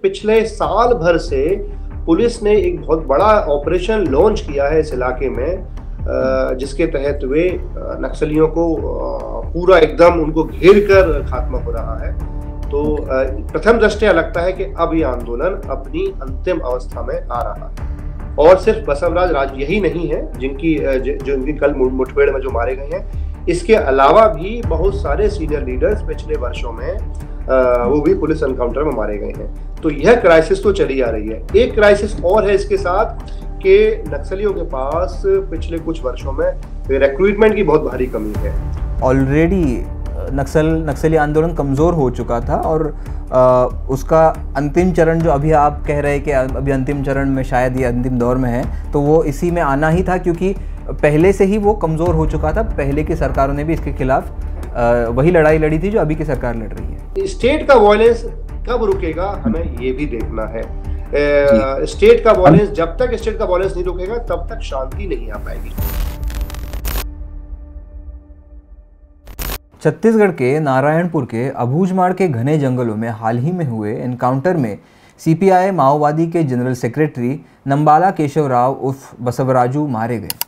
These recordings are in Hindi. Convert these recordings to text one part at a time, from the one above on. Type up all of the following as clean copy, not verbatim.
पिछले साल भर से पुलिस ने एक बहुत बड़ा ऑपरेशन लॉन्च किया है इस इलाके में, जिसके तहत वे नक्सलियों को पूरा एकदम उनको घेर कर खात्मा हो रहा है। तो प्रथम दृष्टया लगता है कि अब ये आंदोलन अपनी अंतिम अवस्था में आ रहा है। और सिर्फ बसवराज राज यही नहीं है जो इनकी कल मुठभेड़ में जो मारे गए हैं, इसके अलावा भी बहुत सारे सीनियर लीडर्स पिछले वर्षों में वो भी पुलिस एनकाउंटर में मारे गए हैं। तो यह क्राइसिस तो चली आ रही है। एक क्राइसिस और है इसके साथ कि नक्सलियों के पास पिछले कुछ वर्षों में रिक्रूटमेंट की बहुत भारी कमी है। ऑलरेडी नक्सली आंदोलन कमज़ोर हो चुका था और उसका अंतिम चरण जो अभी आप कह रहे हैं कि अभी अंतिम चरण में शायद ये अंतिम दौर में है, तो वो इसी में आना ही था, क्योंकि पहले से ही वो कमज़ोर हो चुका था। पहले की सरकारों ने भी इसके खिलाफ वही लड़ाई लड़ी थी जो अभी की सरकार लड़ रही है। स्टेट का वायलेंस कब रुकेगा हमें ये भी देखना है। स्टेट का वायलेंस, जब तक स्टेट का वायलेंस नहीं रुकेगा तब तक शांति नहीं आ पाएगी। छत्तीसगढ़ के नारायणपुर के अबूझमाड़ के घने जंगलों में हाल ही में हुए एनकाउंटर में सीपीआई माओवादी के जनरल सेक्रेटरी नंबाला केशव राव उर्फ बसवराजू मारे गए।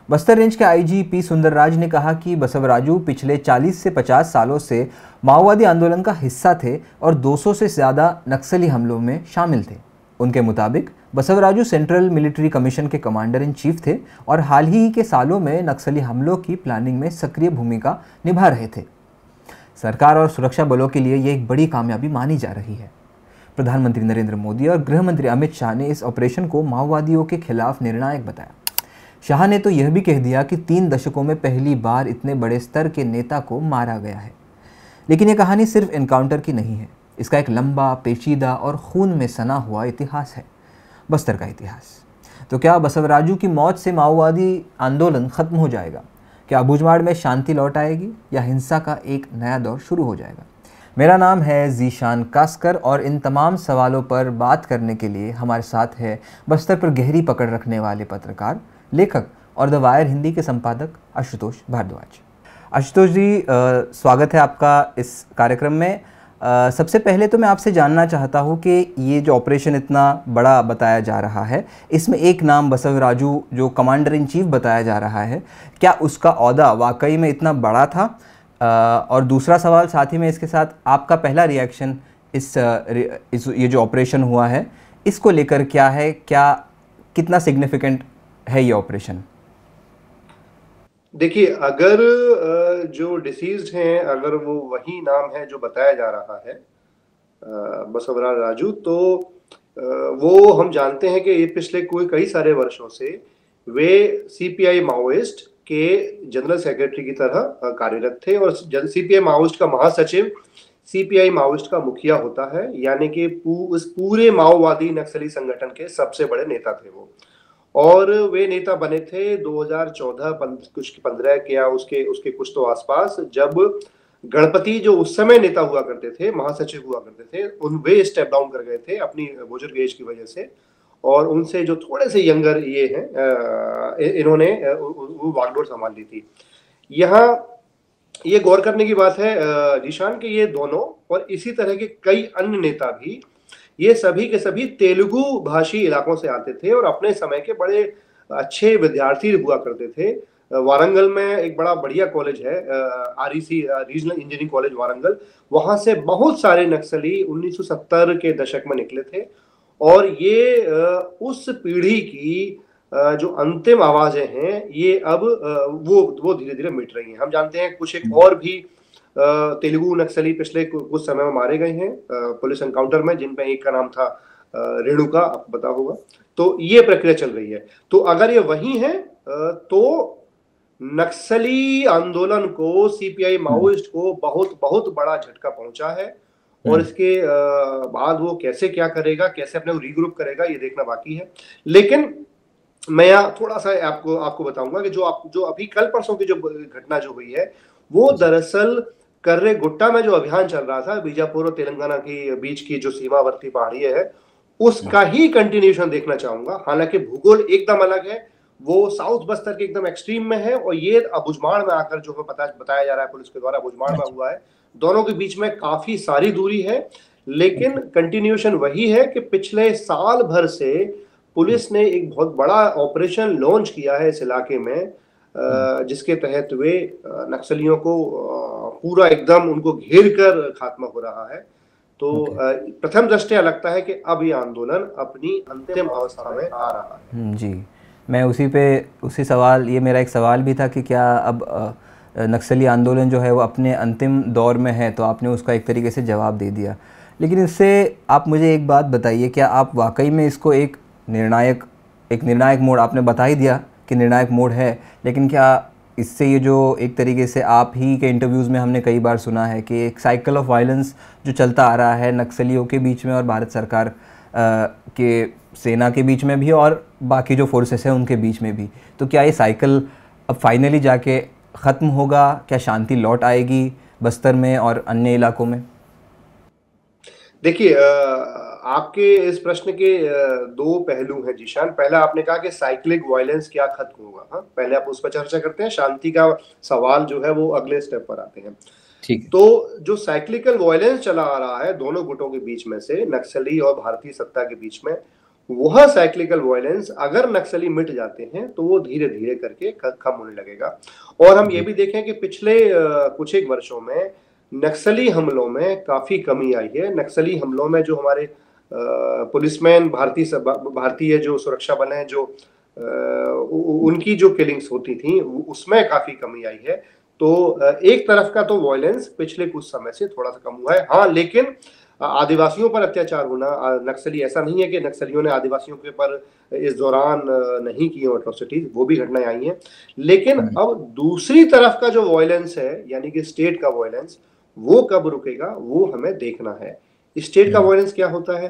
बस्तर रेंज के आईजी पी सुंदरराज ने कहा कि बसवराजू पिछले 40 से 50 सालों से माओवादी आंदोलन का हिस्सा थे और 200 से ज़्यादा नक्सली हमलों में शामिल थे। उनके मुताबिक बसवराजू सेंट्रल मिलिट्री कमीशन के कमांडर इन चीफ थे और हाल ही के सालों में नक्सली हमलों की प्लानिंग में सक्रिय भूमिका निभा रहे थे। सरकार और सुरक्षा बलों के लिए ये एक बड़ी कामयाबी मानी जा रही है। प्रधानमंत्री नरेंद्र मोदी और गृह मंत्री अमित शाह ने इस ऑपरेशन को माओवादियों के खिलाफ निर्णायक बताया। शाह ने तो यह भी कह दिया कि 3 दशकों में पहली बार इतने बड़े स्तर के नेता को मारा गया है। लेकिन ये कहानी सिर्फ एनकाउंटर की नहीं है, इसका एक लंबा, पेचीदा और खून में सना हुआ इतिहास है, बस्तर का इतिहास। तो क्या बसवराजू की मौत से माओवादी आंदोलन खत्म हो जाएगा? क्या अबूझमाड़ में शांति लौट आएगी या हिंसा का एक नया दौर शुरू हो जाएगा? मेरा नाम है जीशान कास्कर और इन तमाम सवालों पर बात करने के लिए हमारे साथ है बस्तर पर गहरी पकड़ रखने वाले पत्रकार, लेखक और द वायर हिंदी के संपादक आशुतोष भारद्वाज। आशुतोष जी, स्वागत है आपका इस कार्यक्रम में। सबसे पहले तो मैं आपसे जानना चाहता हूँ कि ये जो ऑपरेशन इतना बड़ा बताया जा रहा है, इसमें एक नाम बसवराजू जो कमांडर इन चीफ बताया जा रहा है, क्या उसका ओहदा वाकई में इतना बड़ा था? और दूसरा सवाल साथ ही में इसके साथ, आपका पहला रिएक्शन इस ये जो ऑपरेशन हुआ है इसको लेकर क्या है? क्या कितना सिग्निफिकेंट है ये ऑपरेशन? देखिए, अगर जो डिसीज्ड हैं अगर वो वही नाम है जो बताया जा रहा है बसवराज राजू, तो वो हम जानते हैं कि ये पिछले कई सारे वर्षों से वे सीपीआई माओइस्ट के जनरल सेक्रेटरी की तरह कार्यरत थे और सीपीआई माओइस्ट का महासचिव सीपीआई माओइस्ट का मुखिया होता है, यानी कि उस पूरे माओवादी नक्सली संगठन के सबसे बड़े नेता थे वो। और वे नेता बने थे 2014 कुछ 15 के या उसके कुछ तो आसपास, जब गणपति जो उस समय नेता हुआ करते थे, महासचिव हुआ करते थे, वे स्टेप डाउन कर गए थे अपनी बुजुर्ग एज की वजह से, और उनसे जो थोड़े से यंगर ये हैं, इन्होंने वो वागडोर संभाल ली थी। यहाँ ये गौर करने की बात है निशान के ये दोनों और इसी तरह के कई अन्य नेता भी, ये सभी के सभी तेलुगु भाषी इलाकों से आते थे और अपने समय के बड़े अच्छे विद्यार्थी हुआ करते थे। वारंगल में एक बड़ा बढ़िया कॉलेज है, REC regional engineering college Warangal, वहां से बहुत सारे नक्सली 1970 के दशक में निकले थे। और ये उस पीढ़ी की जो अंतिम आवाजें हैं, ये अब वो धीरे धीरे मिट रही हैं। हम जानते हैं कुछ एक और भी तेलुगु नक्सली पिछले कुछ समय में मारे गए हैं पुलिस एनकाउंटर में, जिनमें एक का नाम था रेणुका, आपको पता होगा। तो ये प्रक्रिया चल रही है। तो अगर ये वही है तो नक्सली आंदोलन को, सीपीआई माओइस्ट को बहुत बहुत बड़ा झटका पहुंचा है और इसके बाद वो कैसे क्या करेगा, कैसे अपने को रीग्रुप करेगा, ये देखना बाकी है। लेकिन मैं यहाँ थोड़ा सा आपको बताऊंगा कि जो अभी कल परसों की जो घटना जो हुई है, वो दरअसल कर्रे गुट्टा में जो अभियान चल रहा था बीजापुर और तेलंगाना के बीच की जो सीमावर्ती पहाड़ी है, उसका ही कंटिन्यूएशन देखना चाहूंगा। हालांकि भूगोल एकदम अलग है, वो साउथ बस्तर के एकदम एक्सट्रीम में है और ये अबूझमाड़ में आकर जो बताया जा रहा है पुलिस के द्वारा अबूझमाड़ में हुआ है। दोनों के बीच में काफी सारी दूरी है, लेकिन कंटिन्यूएशन वही है कि पिछले साल भर से पुलिस ने एक बहुत बड़ा ऑपरेशन लॉन्च किया है इस इलाके में, जिसके तहत वे नक्सलियों को पूरा एकदम उनको घेर कर खात्मा हो रहा है। तो प्रथम दृष्टया लगता है कि अब ये आंदोलन अपनी अंतिम अवस्था में आ रहा है। जी, मैं उसी सवाल, ये मेरा एक सवाल भी था कि क्या अब नक्सली आंदोलन जो है वो अपने अंतिम दौर में है, तो आपने उसका एक तरीके से जवाब दे दिया। लेकिन इससे आप मुझे एक बात बताइए, क्या आप वाकई में इसको एक निर्णायक मोड़, आपने बता ही दिया कि निर्णायक मोड़ है, लेकिन क्या इससे ये जो एक तरीके से आप ही के इंटरव्यूज़ में हमने कई बार सुना है कि एक साइकिल ऑफ वायलेंस जो चलता आ रहा है नक्सलियों के बीच में और भारत सरकार के सेना के बीच में भी और बाकी जो फोर्सेस हैं उनके बीच में भी, तो क्या ये साइकिल अब फाइनली जाके ख़त्म होगा? क्या शांति लौट आएगी बस्तर में और अन्य इलाकों में? देखिए, आपके इस प्रश्न के दो पहलू हैं जीशान। पहला, आपने कहा कि साइक्लिक वायलेंस क्या खत्म होगा। हाँ, पहले आप उस पर चर्चा करते हैं, शांति का सवाल जो है वो अगले स्टेप पर आते हैं। ठीक है। तो जो साइक्लिकल वायलेंस चला आ रहा है दोनों गुटों के बीच में से, नक्सली और भारतीय सत्ता के बीच में, वह साइक्लिकल वायलेंस अगर नक्सली मिट जाते हैं तो वो धीरे धीरे करके कम होने लगेगा। और हम ये भी देखें कि पिछले कुछ एक वर्षों में नक्सली हमलों में काफी कमी आई है। नक्सली हमलों में जो हमारे पुलिसमैन, भारतीय जो सुरक्षा बल हैं, जो उनकी जो किलिंग्स होती थी उसमें काफी कमी आई है। तो एक तरफ का तो वायलेंस पिछले कुछ समय से थोड़ा सा कम हुआ है। हाँ, लेकिन आदिवासियों पर अत्याचार होना, नक्सली, ऐसा नहीं है कि नक्सलियों ने आदिवासियों के पर इस दौरान नहीं की एट्रोसिटीज, वो भी घटनाएं आई हैं। लेकिन अब दूसरी तरफ का जो वायलेंस है, यानी कि स्टेट का वायलेंस, वो कब रुकेगा वो हमें देखना है। स्टेट का वायलेंस क्या होता है?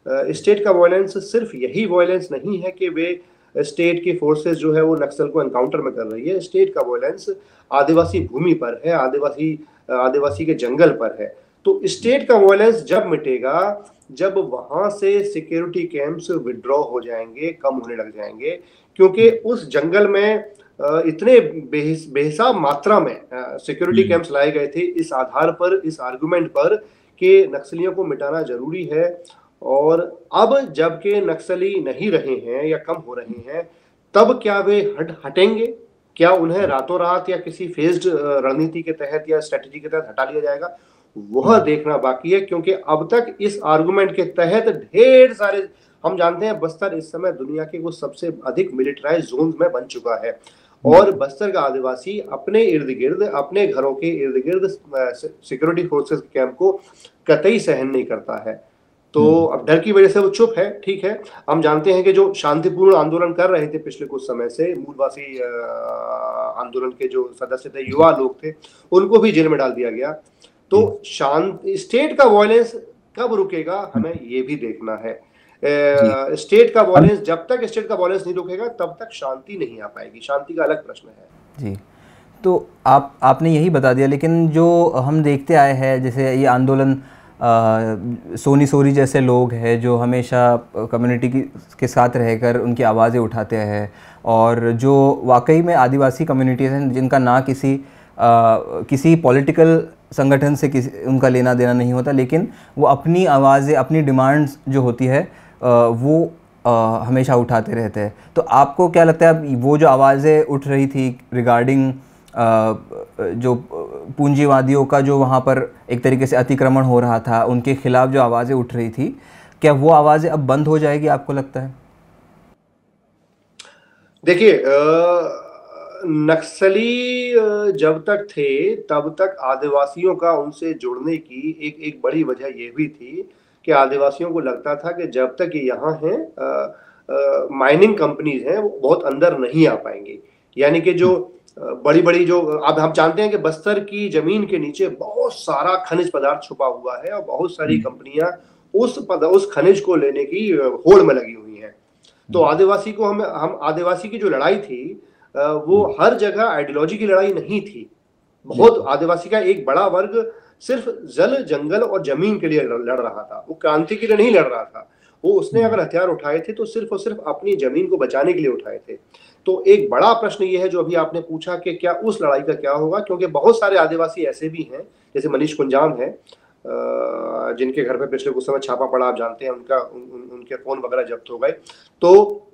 स्टेट का वायलेंस सिर्फ यही वायलेंस नहीं है कि वे स्टेट की फोर्सेस जो है वो नक्सल को एनकाउंटर में कर रही है। स्टेट का वायलेंस आदिवासी भूमि पर है, आदिवासी के जंगल पर है। तो स्टेट का वायलेंस जब मिटेगा, जब वहां से सिक्योरिटी कैंप्स विड्रॉ हो जाएंगे, कम होने लग जाएंगे, क्योंकि उस जंगल में इतने बेहिसाब मात्रा में सिक्योरिटी कैंप्स लाए गए थे इस आधार पर, इस आर्गुमेंट पर कि नक्सलियों को मिटाना जरूरी है। और अब जबकि नक्सली नहीं रहे हैं या कम हो रहे हैं, तब क्या वे हटेंगे? क्या उन्हें रातों रात या किसी फेज्ड रणनीति के तहत या स्ट्रेटेजी के तहत हटा लिया जाएगा? वह देखना बाकी है, क्योंकि अब तक इस आर्गुमेंट के तहत ढेर सारे, हम जानते हैं बस्तर इस समय दुनिया के वो सबसे अधिक मिलिटराइज जोन में बन चुका है, और बस्तर का आदिवासी अपने इर्द गिर्द, अपने घरों के इर्द गिर्द सिक्योरिटी फोर्सेस के कैंप को कतई सहन नहीं करता है। तो अब डर की वजह से वो चुप है, ठीक है। हम जानते हैं कि जो शांतिपूर्ण आंदोलन कर रहे थे पिछले कुछ समय से, मूलवासी आंदोलन के जो सदस्य थे, युवा लोग थे, उनको भी जेल में डाल दिया गया। तो स्टेट का वायलेंस कब रुकेगा हमें ये भी देखना है। स्टेट का वायलेंस, जब तक स्टेट का वायलेंस नहीं रुकेगा तब तक शांति नहीं आ पाएगी। शांति का अलग प्रश्न है। जी, तो आपने यही बता दिया, लेकिन जो हम देखते आए हैं, जैसे ये आंदोलन सोनी सोरी जैसे लोग हैं जो हमेशा कम्युनिटी के साथ रहकर उनकी आवाज़ें उठाते हैं, और जो वाकई में आदिवासी कम्युनिटीज़ हैं जिनका ना किसी पॉलिटिकल संगठन से उनका लेना देना नहीं होता, लेकिन वो अपनी आवाज़ें, अपनी डिमांड्स जो होती है वो हमेशा उठाते रहते हैं। तो आपको क्या लगता है, वो जो आवाज़ें उठ रही थी रिगार्डिंग जो पूंजीवादियों का जो वहाँ पर एक तरीके से अतिक्रमण हो रहा था, उनके खिलाफ जो आवाज़ें उठ रही थी, क्या वो आवाज़ें अब बंद हो जाएगी, आपको लगता है? देखिए, नक्सली जब तक थे तब तक आदिवासियों का उनसे जुड़ने की एक बड़ी वजह यह भी थी कि आदिवासियों को लगता था कि जब तक ये यहाँ हैं, माइनिंग कंपनीज हैं, वो बहुत अंदर नहीं आ पाएंगी। यानी कि जो बड़ी बड़ी जो, अब हम जानते हैं कि बस्तर की जमीन के नीचे बहुत सारा खनिज पदार्थ छुपा हुआ है, और बहुत सारी कंपनियां उस खनिज को लेने की होड़ में लगी हुई हैं। तो आदिवासी को हम आदिवासी की जो लड़ाई थी वो हर जगह आइडियोलॉजी की लड़ाई नहीं थी। बहुत आदिवासी का एक बड़ा वर्ग सिर्फ जल, जंगल और जमीन के लिए लड़ रहा था, वो क्रांति के लिए नहीं लड़ रहा था। वो उसने अगर हथियार उठाए थे तो सिर्फ और सिर्फ अपनी जमीन को बचाने के लिए उठाए थे। तो एक बड़ा प्रश्न ये है जो अभी आपने पूछा कि क्या उस लड़ाई का क्या होगा, क्योंकि बहुत सारे आदिवासी ऐसे भी हैं, जैसे मनीष कुंजाम है, जिनके घर पे पिछले कुछ समय छापा पड़ा, आप जानते हैं, उनके फोन वगैरह जब्त हो गए। तो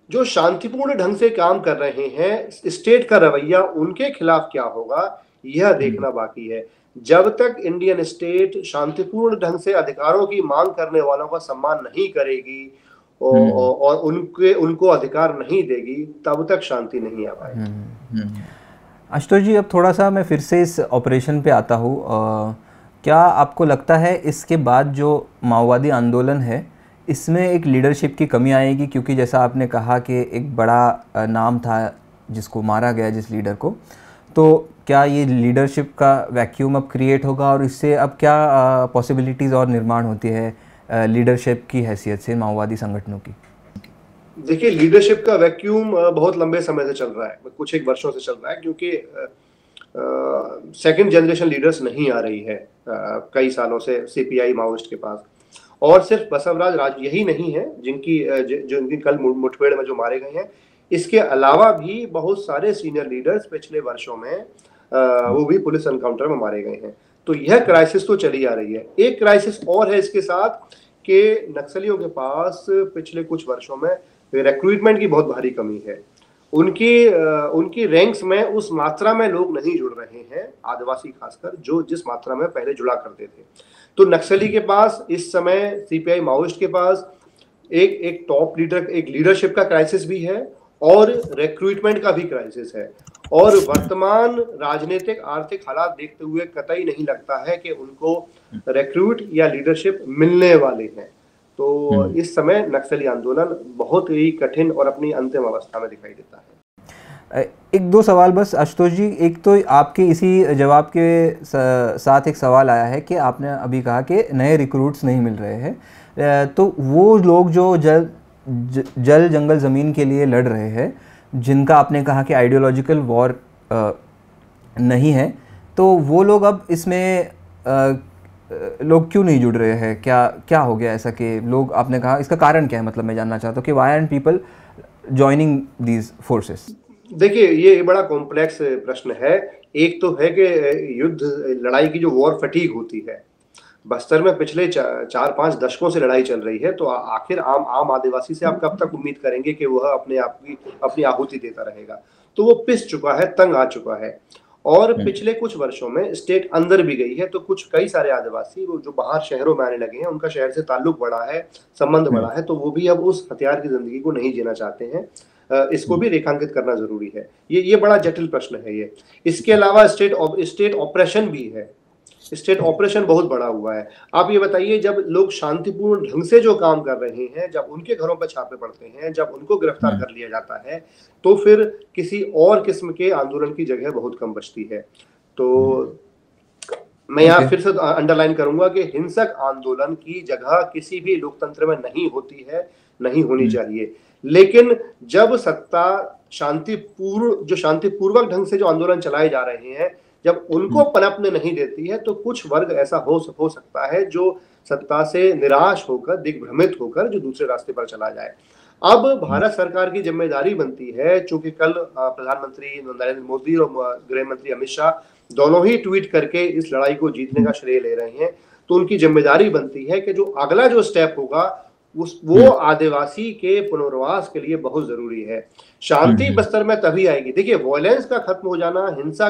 जो शांतिपूर्ण ढंग से काम कर रहे हैं, स्टेट का रवैया उनके खिलाफ क्या होगा यह देखना बाकी है। जब तक इंडियन स्टेट शांतिपूर्ण ढंग से अधिकारों की मांग करने वालों का सम्मान नहीं करेगी और उनको अधिकार नहीं देगी, तब तक शांति नहीं आ पाएगी। आशुतोष जी, अब थोड़ा सा मैं फिर से इस ऑपरेशन पे आता हूँ। क्या आपको लगता है इसके बाद जो माओवादी आंदोलन है इसमें एक लीडरशिप की कमी आएगी? क्योंकि जैसा आपने कहा कि एक बड़ा नाम था जिसको मारा गया, जिस लीडर को, तो क्या ये लीडरशिप का वैक्यूम अब क्रिएट होगा और इससे अब क्या पॉसिबिलिटीज़ और निर्माण होती है लीडरशिप की हैसियत से माओवादी संगठनों की? देखिए, लीडरशिप का वैक्यूम बहुत लंबे समय से चल रहा है, कुछ एक वर्षों से चल रहा है, क्योंकि सेकंड जनरेशन लीडर्स नहीं आ रही है कई सालों से सीपीआई माओइस्ट के पास। और सिर्फ बसवराज राजू यही नहीं है जिनकी कल मुठभेड़ में जो मारे गए हैं, इसके अलावा भी बहुत सारे सीनियर लीडर्स पिछले वर्षों में वो भी पुलिस एनकाउंटर में मारे गए हैं। तो यह क्राइसिस तो चली आ रही है। एक क्राइसिस और है इसके साथ कि नक्सलियों के पास पिछले कुछ वर्षों में रिक्रूटमेंट की बहुत भारी कमी है। उनकी रैंक्स में उस मात्रा में लोग नहीं जुड़ रहे हैं, आदिवासी खासकर, जो जिस मात्रा में पहले जुड़ा करते थे। तो नक्सली के पास इस समय, सीपीआई माओइस्ट के पास एक टॉप लीडर, एक लीडरशिप का क्राइसिस भी है और रिक्रूटमेंट का भी क्राइसिस है। और वर्तमान राजनीतिक आर्थिक हालात देखते हुए कतई नहीं लगता है कि उनको रिक्रूट या लीडरशिप मिलने वाले हैं। तो इस समय नक्सली आंदोलन बहुत ही कठिन और अपनी अंतिम अवस्था में दिखाई देता है। एक दो सवाल बस आशुतोष जी। एक तो आपके इसी जवाब के साथ एक सवाल आया है कि आपने अभी कहा कि नए रिक्रूट्स नहीं मिल रहे हैं, तो वो लोग जो जल जंगल ज़मीन के लिए लड़ रहे हैं, जिनका आपने कहा कि आइडियोलॉजिकल वॉर नहीं है, तो वो लोग अब इसमें लोग क्यों नहीं जुड़ रहे हैं? क्या हो गया ऐसा कि लोग, आपने कहा इसका कारण क्या है? मतलब मैं जानना चाहता हूँ कि why aren't people joining these forces? देखिए, ये बड़ा कॉम्प्लेक्स प्रश्न है। एक तो है कि युद्ध, लड़ाई की जो वॉर फटीग होती है, बस्तर में पिछले 4-5 दशकों से लड़ाई चल रही है, तो आखिर आम आदिवासी से आप कब तक उम्मीद करेंगे कि वह अपनी आहुति देता रहेगा? तो वो पिस चुका है, तंग आ चुका है। और पिछले कुछ वर्षों में स्टेट अंदर भी गई है, तो कई सारे आदिवासी वो जो बाहर शहरों में आने लगे हैं, उनका शहर से ताल्लुक बढ़ा है, संबंध बढ़ा है, तो वो भी अब उस हथियार की जिंदगी को नहीं जीना चाहते हैं। इसको भी रेखांकित करना जरूरी है। ये बड़ा जटिल प्रश्न है ये। इसके अलावा स्टेट ऑपरेशन भी है। स्टेट ऑपरेशन बहुत बड़ा हुआ है। आप ये बताइए, जब लोग शांतिपूर्ण ढंग से जो काम कर रहे हैं, जब उनके घरों पर छापे पड़ते हैं, जब उनको गिरफ्तार कर लिया जाता है, तो फिर किसी और किस्म के आंदोलन की जगह बहुत कम बचती है। तो मैं यहाँ फिर से अंडरलाइन करूंगा कि हिंसक आंदोलन की जगह किसी भी लोकतंत्र में नहीं होती है, नहीं होनी चाहिए। लेकिन जब सत्ता शांतिपूर्वक ढंग से जो आंदोलन चलाए जा रहे हैं, जब उनको पनपने नहीं देती है, तो कुछ वर्ग ऐसा हो सकता है जो सत्ता से निराश होकर, दिग्भ्रमित होकर, जो दूसरे रास्ते पर चला जाए। अब भारत सरकार की जिम्मेदारी बनती है, चूंकि कल प्रधानमंत्री नरेंद्र मोदी और गृह मंत्री अमित शाह दोनों ही ट्वीट करके इस लड़ाई को जीतने का श्रेय ले रहे हैं, तो उनकी जिम्मेदारी बनती है कि जो अगला जो स्टेप होगा वो आदिवासी के पुनर्वास के लिए बहुत जरूरी है। शांति बस्तर में तभी आएगी। देखिए, वॉयलेंस का खत्म हो जाना, हिंसा,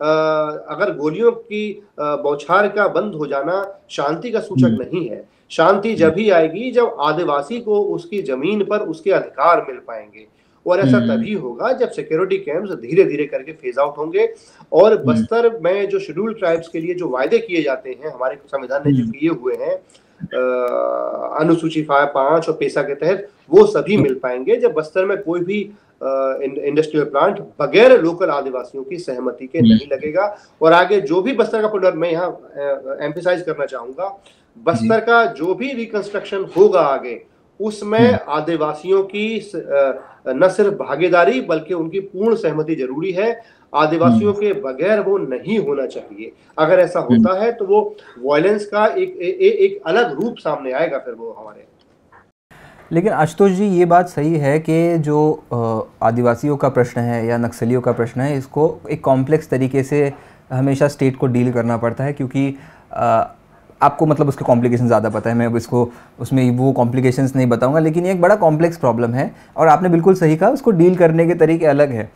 अगर गोलियों की बौछार का बंद हो जाना शांति का सूचक नहीं है। शांति जब ही आएगी जब आदिवासी को उसकी जमीन पर उसके अधिकार मिल पाएंगे, और ऐसा तभी होगा जब सिक्योरिटी कैंप्स धीरे धीरे करके फेज आउट होंगे। और बस्तर में जो शेड्यूल्ड ट्राइब्स के लिए जो वायदे किए जाते हैं, हमारे संविधान ने जो किए हुए हैं अनुसूची 5 और पेशा के तहत, वो सभी मिल पाएंगे जब बस्तर में कोई भी इंडस्ट्रियल प्लांट बगैर लोकल आदिवासियों की सहमति के नहीं लगेगा। और आगे जो भी बस्तर का मैं यहाँ एम्फेसाइज करना चाहूंगा, बस्तर का जो भी रिकंस्ट्रक्शन होगा आगे, उसमें आदिवासियों की न सिर्फ भागीदारी बल्कि उनकी पूर्ण सहमति जरूरी है। आदिवासियों के बगैर वो नहीं होना चाहिए। अगर ऐसा होता है तो वो वायलेंस का एक अलग रूप सामने आएगा फिर वो हमारे। लेकिन आशुतोष जी, ये बात सही है कि जो आदिवासियों का प्रश्न है या नक्सलियों का प्रश्न है, इसको एक कॉम्प्लेक्स तरीके से हमेशा स्टेट को डील करना पड़ता है, क्योंकि आपको मतलब उसके कॉम्प्लिकेशन ज़्यादा पता है, मैं अब इसको उसमें वो कॉम्प्लिकेशंस नहीं बताऊंगा, लेकिन ये एक बड़ा कॉम्प्लेक्स प्रॉब्लम है और आपने बिल्कुल सही कहा, उसको डील करने के तरीके अलग है।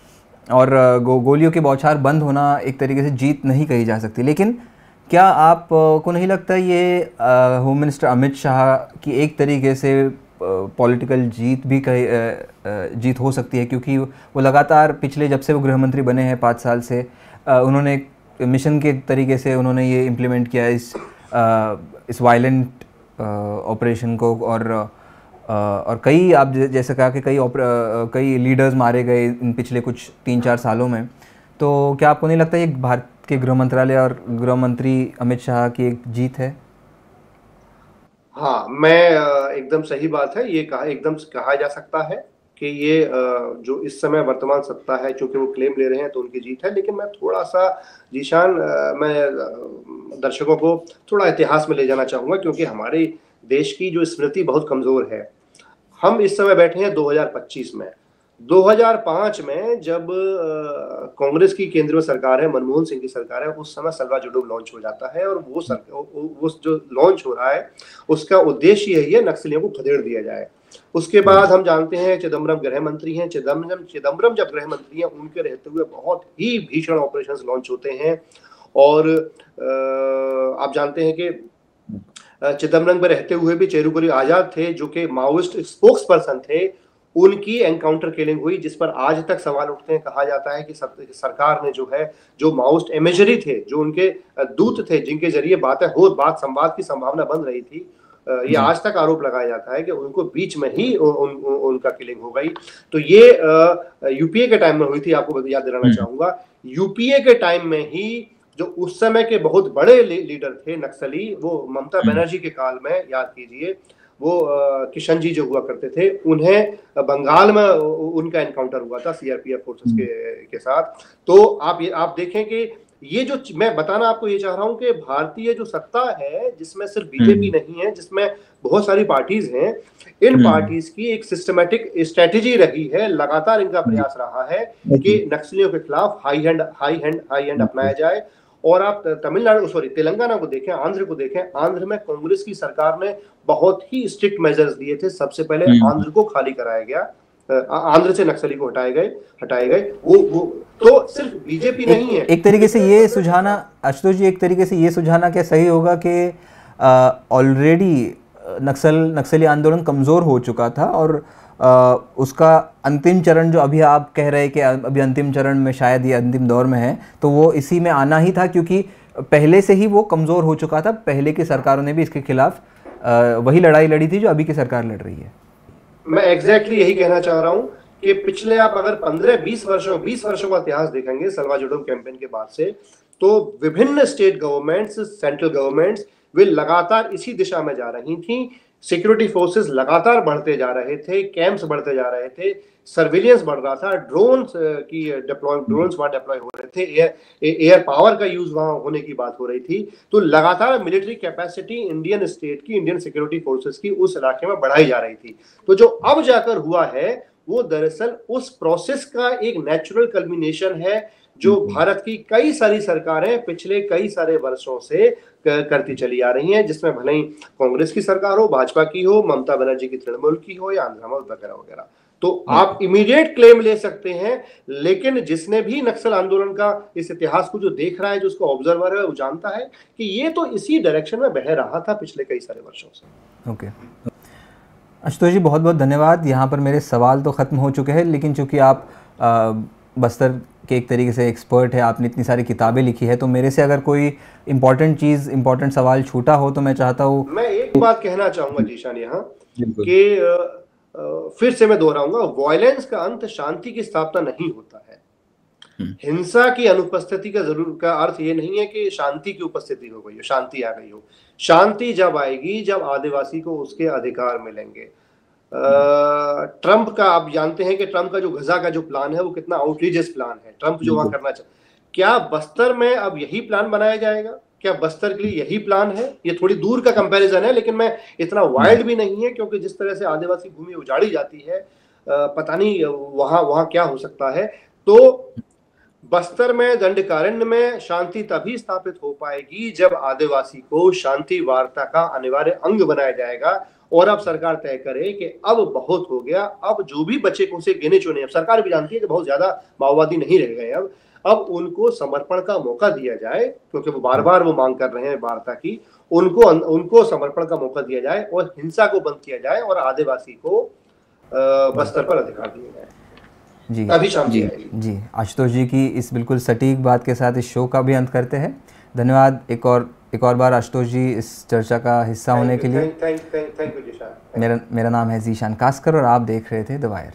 और गोलियों के बौछार बंद होना एक तरीके से जीत नहीं कही जा सकती। लेकिन क्या आप को नहीं लगता ये होम मिनिस्टर अमित शाह की एक तरीके से पॉलिटिकल जीत भी जीत हो सकती है, क्योंकि वो लगातार पिछले जब से वो गृह मंत्री बने हैं 5 साल से उन्होंने एक मिशन के तरीके से उन्होंने ये इम्प्लीमेंट किया इस वायलेंट ऑपरेशन को, और कई आप जैसे कहा कि कई लीडर्स मारे गए इन पिछले कुछ 3-4 सालों में। तो क्या आपको नहीं लगता ये भारत के गृह मंत्रालय और गृह मंत्री अमित शाह की एक जीत है? हाँ, मैं एकदम सही बात है, ये एकदम कहा जा सकता है कि ये जो इस समय वर्तमान सत्ता है, चूंकि वो क्लेम ले रहे हैं तो उनकी जीत है। लेकिन मैं थोड़ा सा जीशान, मैं दर्शकों को थोड़ा इतिहास में ले जाना चाहूँगा, क्योंकि हमारे देश की जो स्मृति बहुत कमज़ोर है। हम इस समय बैठे हैं 2025 में। 2005 में जब कांग्रेस की केंद्रीय सरकार है, मनमोहन सिंह की सरकार है, उस समय सलवा जुडूम लॉन्च हो जाता है, और वो जो लॉन्च हो रहा है उसका उद्देश्य यही है नक्सलियों को खदेड़ दिया जाए। उसके बाद हम जानते हैं चिदम्बरम गृह मंत्री हैं, चिदम्बरम जब गृह मंत्री हैं उनके रहते हुए बहुत ही भीषण ऑपरेशंस लॉन्च होते हैं। और आप जानते हैं कि चिदम्बरम में रहते हुए भी चेरुकुरी आजाद थे, जो कि माओइस्ट स्पोक्स पर्सन थे, उनकी एनकाउंटर किलिंग हुई, जिस पर आज तक सवाल उठते हैं। कहा जाता है कि सरकार ने जो है, जो माओइस्ट इमेजरी थे, जो उनके दूत थे, जिनके जरिए बात संवाद की संभावना बन रही थी, ये आज तक आरोप लगाया जाता है कि उनको बीच में ही उनका किलिंग हो गई। तो ये यूपीए के टाइम में हुई थी, आपको याद दिलाना चाहूंगा। यूपीए के टाइम में ही जो उस समय के बहुत बड़े लीडर थे नक्सली, वो ममता बनर्जी के काल में, याद कीजिए, वो किशन जी जो हुआ करते थे, उन्हें बंगाल में उनका एनकाउंटर हुआ था सीआरपीएफ फोर्सेस के साथ। तो आप देखें कि ये जो मैं बताना आपको ये चाह रहा हूं कि भारतीय जो सत्ता है, जिसमें सिर्फ बीजेपी नहीं है, जिसमें बहुत सारी पार्टीज हैं, इन पार्टीज की एक सिस्टमेटिक स्ट्रेटेजी रही है, लगातार इनका प्रयास रहा है कि नक्सलियों के खिलाफ हाई हैंड अपनाया जाए। और आप तेलंगाना को देखें, आंध्र को देखें, आंध्र में कांग्रेस की सरकार ने बहुत ही स्ट्रिक्ट मेजर्स दिए थे। सबसे पहले आंध्र को खाली कराया गया, आंध्र से नक्सली को हटाए गए। वो तो सिर्फ बीजेपी नहीं है। एक तरीके से ये सुझाना, आशुतोष जी, एक तरीके से ये सुझाना क्या सही होगा कि ऑलरेडी नक्सली आंदोलन कमज़ोर हो चुका था, और उसका अंतिम चरण जो अभी आप कह रहे हैं कि अभी अंतिम चरण में, शायद ये अंतिम दौर में है, तो वो इसी में आना ही था, क्योंकि पहले से ही वो कमज़ोर हो चुका था। पहले की सरकारों ने भी इसके खिलाफ वही लड़ाई लड़ी थी जो अभी की सरकार लड़ रही है। मैं एग्जैक्टली यही कहना चाह रहा हूँ कि पिछले आप अगर 15-20 वर्षों का इतिहास देखेंगे सलवा जुडूम कैंपेन के बाद से, तो विभिन्न स्टेट गवर्नमेंट्स, सेंट्रल गवर्नमेंट्स, वे लगातार इसी दिशा में जा रही थी। सिक्योरिटी फोर्सेस लगातार बढ़ते जा रहे थे, कैंप्स बढ़ते जा रहे थे, सर्विलियंस बढ़ रहा था, ड्रोन्स वहां डिप्लॉय हो रहे थे, एयर पावर का यूज वहां होने की बात हो रही थी। तो लगातार मिलिट्री कैपेसिटी इंडियन स्टेट की, इंडियन सिक्योरिटी फोर्सेस की उस इलाके में बढ़ाई जा रही थी। तो जो अब जाकर हुआ है वो दरअसल उस प्रोसेस का एक नेचुरल कल्मिनेशन है, जो भारत की कई सारी सरकारें पिछले कई सारे वर्षों से करती चली आ रही हैं, जिसमें भले ही कांग्रेस की सरकार हो, भाजपा की हो, ममता बनर्जी की तृणमूल की हो, या आंध्र वगैरह वगैरह। तो आप इमीडिएट क्लेम ले सकते हैं, लेकिन जिसने भी नक्सल आंदोलन का इस इतिहास को जो देख रहा है, जो उसको ऑब्जर्वर है, वो जानता है कि ये तो इसी डायरेक्शन में बह रहा था पिछले कई सारे वर्षों से। ओके, आशुतोष जी, बहुत बहुत धन्यवाद। यहाँ पर मेरे सवाल तो ख़त्म हो चुके हैं, लेकिन चूंकि आप बस्तर के एक तरीके से एक्सपर्ट है, आपने इतनी सारी किताबें लिखी है, तो मेरे से अगर कोई इम्पोर्टेंट सवाल छूटा हो तो मैं चाहता हूँ। मैं एक बात कहना चाहूंगा जीशान यहाँ, कि फिर से मैं दोहराऊंगा, वायलेंस का अंत शांति की स्थापना नहीं होता है। हिंसा की अनुपस्थिति का अर्थ ये नहीं है कि शांति की उपस्थिति हो गई हो, शांति आ गई हो। शांति जब आएगी जब आदिवासी को उसके अधिकार मिलेंगे। ट्रंप का, आप जानते हैं कि ट्रंप का जो गजा का जो प्लान है वो कितना आउटरीचियस प्लान है। ट्रंप जो वहां करना चाहता, क्या बस्तर में अब यही प्लान बनाया जाएगा? क्या बस्तर के लिए यही प्लान है? ये थोड़ी दूर का कंपैरिजन है, लेकिन मैं इतना वाइल्ड भी नहीं है, क्योंकि जिस तरह से आदिवासी भूमि उजाड़ी जाती है, पता नहीं वहां क्या हो सकता है। तो बस्तर में दंडकारण्य में शांति तभी स्थापित हो पाएगी जब आदिवासी को शांति वार्ता का अनिवार्य अंग बनाया जाएगा। और अब सरकार तय करे कि अब बहुत हो गया, अब जो भी बचे को से गिने चुने, अब सरकार भी जानती है कि बहुत ज्यादा माओवादी नहीं रह गए, अब उनको समर्पण का मौका दिया जाए, क्योंकि वो बार बार वो मांग कर रहे हैं वार्ता की। उनको समर्पण का मौका दिया जाए और हिंसा को बंद किया जाए और आदिवासी को बस्तर पर अधिकार दिए जाए। जी अभी शांति आएगी। जी, आशुतोष जी की इस बिल्कुल सटीक बात के साथ इस शो का भी अंत करते हैं। धन्यवाद एक और बार आशुतोष जी इस चर्चा का हिस्सा होने के लिए। Thank you Zishan. मेरा नाम है जीशान कास्कर और आप देख रहे थे द वायर।